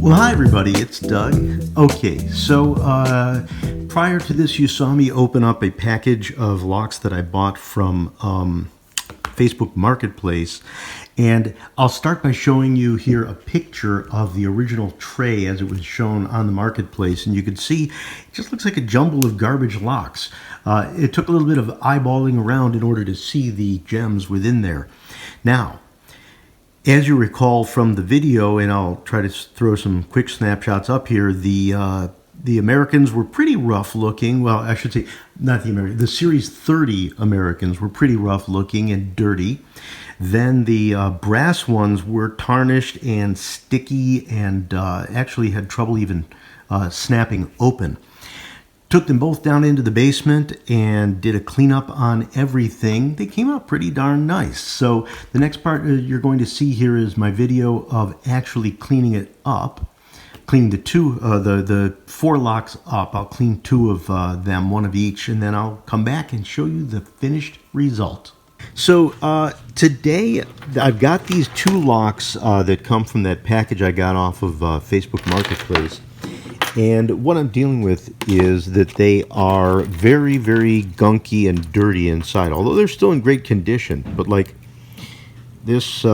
Well, hi everybody, it's Doug. Okay, so prior to this you saw me open up a package of locks that I bought from Facebook Marketplace, and I'll start by showing you here a picture of the original tray as it was shown on the Marketplace, and you can see it just looks like a jumble of garbage locks. It took a little bit of eyeballing around in order to see the gems within there. Now, as you recall from the video, and I'll try to throw some quick snapshots up here, the Americans were pretty rough looking. Well, I should say, not the Americans, the Series 30 Americans were pretty rough looking and dirty. Then the brass ones were tarnished and sticky and actually had trouble even snapping open. Took them both down into the basement and did a cleanup on everything. They came out pretty darn nice. So the next part you're going to see here is my video of actually cleaning it up. Cleaning the four locks up. I'll clean two of them, one of each, and then I'll come back and show you the finished result. So today I've got these two locks that come from that package I got off of Facebook Marketplace. And what I'm dealing with is that they are very, very gunky and dirty inside, although they're still in great condition. But like this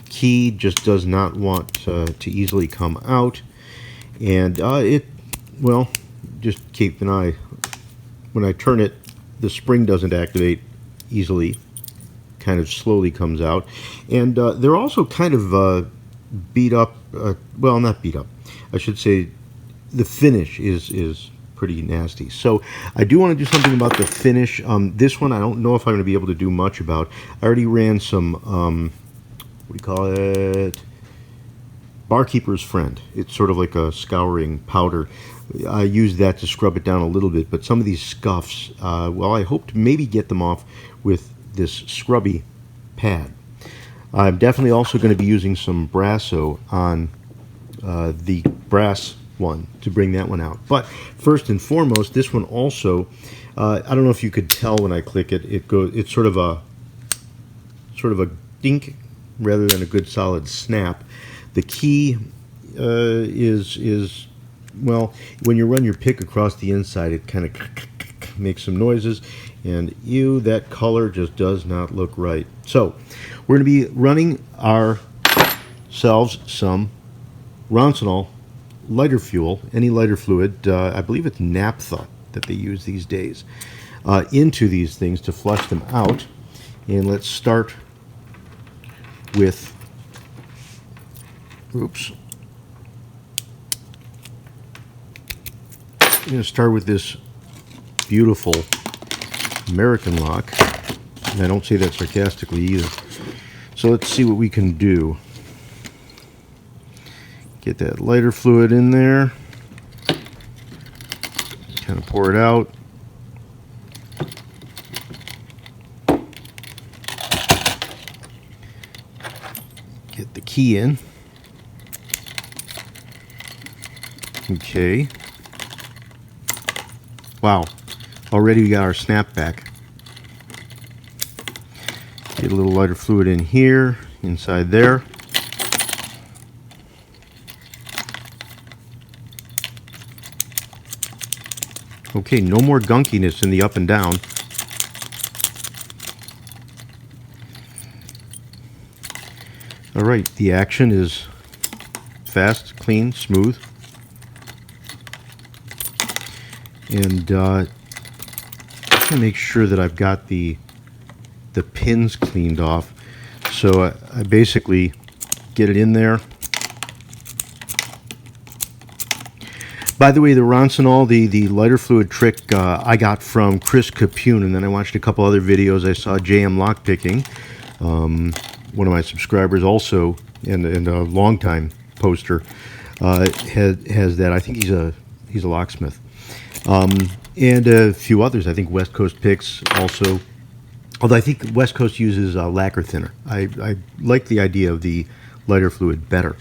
key just does not want to easily come out. And just keep an eye. When I turn it, the spring doesn't activate easily. Kind of slowly comes out. And they're also kind of beat up. Well, not beat up. I should say the finish is pretty nasty. So I do want to do something about the finish. This one I don't know if I'm going to be able to do much about. I already ran some, what do you call it? Barkeeper's Friend. It's sort of like a scouring powder. I used that to scrub it down a little bit, but some of these scuffs, well, I hope to maybe get them off with this scrubby pad. I'm definitely also going to be using some Brasso on the brass one to bring that one out. But first and foremost, this one also, I don't know if you could tell when I click it, it's sort of a dink rather than a good solid snap. The key is well, when you run your pick across the inside, it kind of makes some noises, and that color just does not look right. So we're going to be running ourselves some Roncinol lighter fuel, any lighter fluid, I believe it's naphtha that they use these days, into these things to flush them out. And let's start with, I'm going to start with this beautiful American lock, and I don't say that sarcastically either. So let's see what we can do. Get that lighter fluid in there, kind of pour it out. Get the key in. Okay. Wow, already we got our snapback. Get a little lighter fluid in here, inside there. Okay, no more gunkiness in the up and down. All right, the action is fast, clean, smooth. And I'm going to make sure that I've got the pins cleaned off. So I basically get it in there. By the way, the Roncinol, the lighter fluid trick, I got from Chris Capune, and then I watched a couple other videos. I saw JM Lockpicking, one of my subscribers also, and a longtime poster, has that. I think he's a locksmith. And a few others. I think West Coast Picks also, although I think West Coast uses lacquer thinner. I like the idea of the lighter fluid better.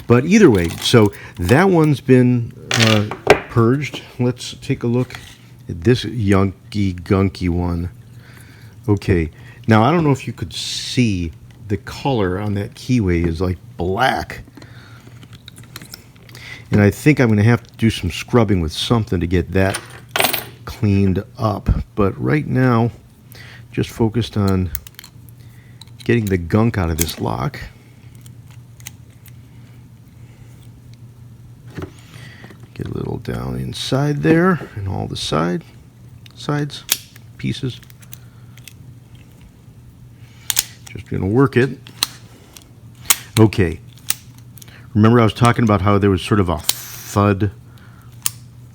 But either way, so that one's been purged. Let's take a look at this gunky one. Okay, now I don't know if you could see the color on that keyway is like black. And I think I'm going to have to do some scrubbing with something to get that cleaned up. But right now, just focused on getting the gunk out of this lock. Get a little down inside there and all the sides, pieces. Just going to work it. Okay. Remember I was talking about how there was sort of a thud?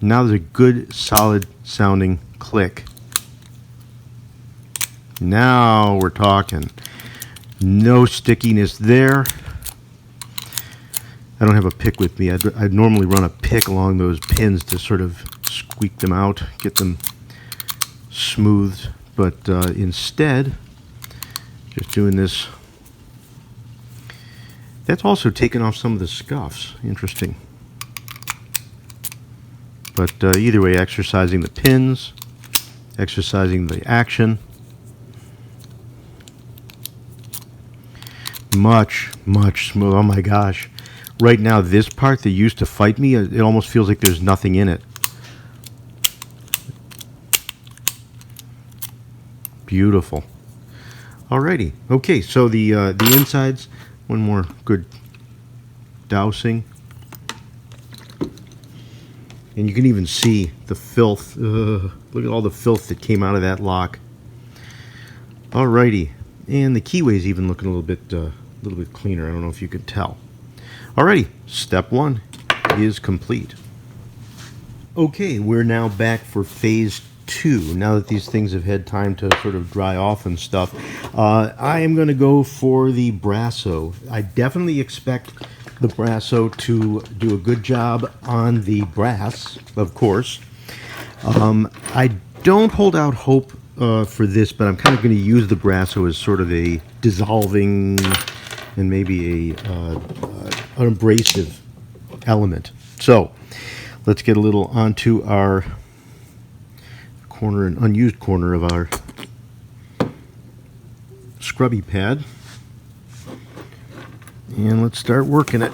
Now there's a good, solid sounding click. Now we're talking. No stickiness there. I don't have a pick with me. I'd normally run a pick along those pins to sort of squeak them out, get them smoothed, but instead, just doing this. That's also taken off some of the scuffs. Interesting. But either way, exercising the pins, exercising the action. Much, much smooth. Oh my gosh. Right now, this part that used to fight me, it almost feels like there's nothing in it. Beautiful. Alrighty. Okay, so the insides, one more good dousing. And you can even see the filth. Look at all the filth that came out of that lock. Alrighty. And the keyway's even looking a little bit cleaner. I don't know if you can tell. Alrighty, step 1 is complete. Okay, we're now back for phase 2. Now that these things have had time to sort of dry off and stuff, I am going to go for the Brasso. I definitely expect the Brasso to do a good job on the brass, of course. I don't hold out hope for this, but I'm kind of going to use the Brasso as sort of a dissolving and maybe an abrasive element. So let's get a little onto our corner, an unused corner of our scrubby pad, and let's start working it.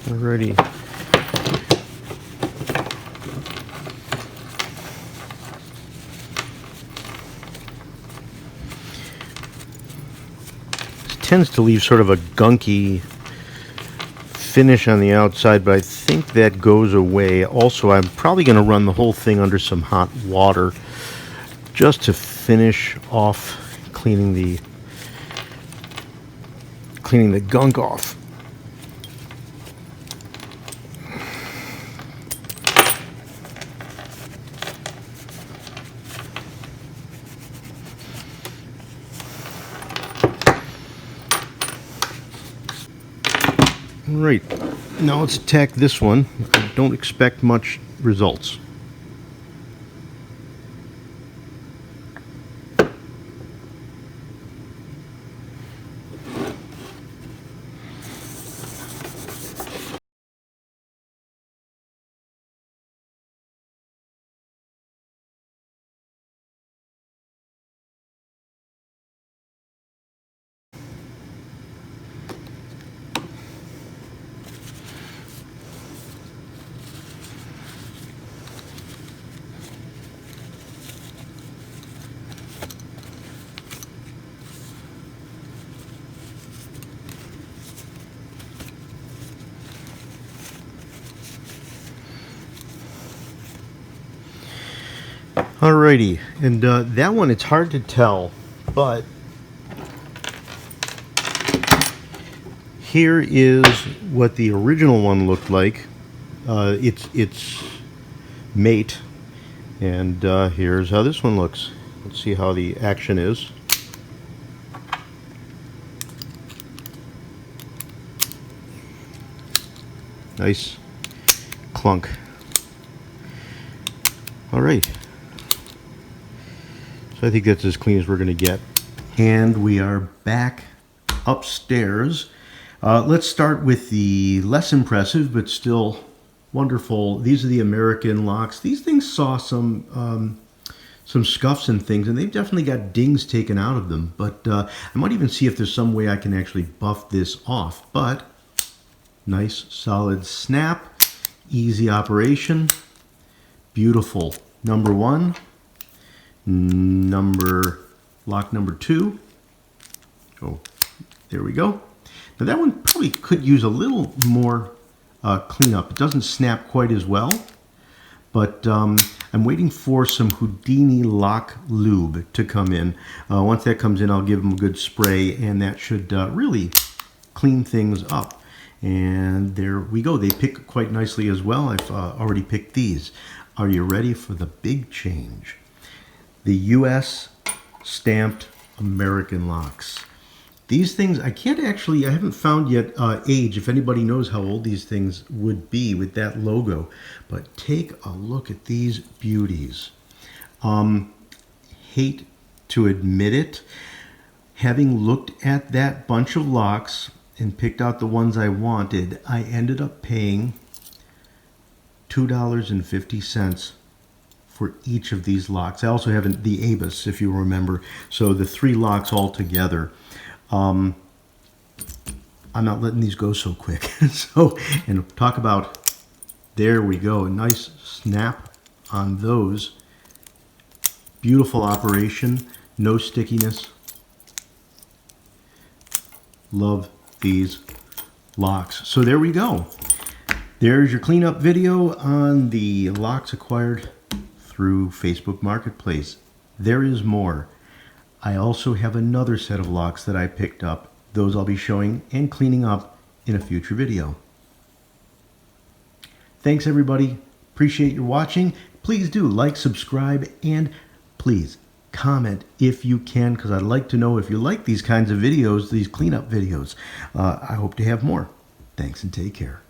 Alrighty. This tends to leave sort of a gunky finish on the outside, but I think that goes away. Also, I'm probably going to run the whole thing under some hot water just to finish off cleaning the gunk off. Right, now let's attack this one. I don't expect much results. Alrighty, and that one, it's hard to tell, but here is what the original one looked like. Its mate, And here's how this one looks. Let's see how the action is. Nice clunk. All right. So I think that's as clean as we're going to get. And we are back upstairs. Let's start with the less impressive but still wonderful. These are the American locks. These things saw some scuffs and things, and they've definitely got dings taken out of them. But I might even see if there's some way I can actually buff this off. But nice solid snap, easy operation, beautiful. Number one, lock number two. Oh, there we go. Now that one probably could use a little more cleanup. It doesn't snap quite as well, but I'm waiting for some Houdini lock lube to come in. Once that comes in, I'll give them a good spray, and that should really clean things up. And there we go. They pick quite nicely as well. I've already picked these. Are you ready for the big change? The US stamped American locks. These things, I haven't found yet age, if anybody knows how old these things would be with that logo. But take a look at these beauties. Hate to admit it, having looked at that bunch of locks and picked out the ones I wanted, I ended up paying $2.50 for each of these locks. I also have the Abus, if you remember. So the 3 locks all together. I'm not letting these go so quick. So, and talk about, there we go, a nice snap on those. Beautiful operation, no stickiness. Love these locks. So there we go. There's your cleanup video on the locks acquired through Facebook Marketplace. There is more. I also have another set of locks that I picked up. Those I'll be showing and cleaning up in a future video. Thanks everybody. Appreciate your watching. Please do like, subscribe, and please comment if you can, because I'd like to know if you like these kinds of videos, these cleanup videos. I hope to have more. Thanks and take care.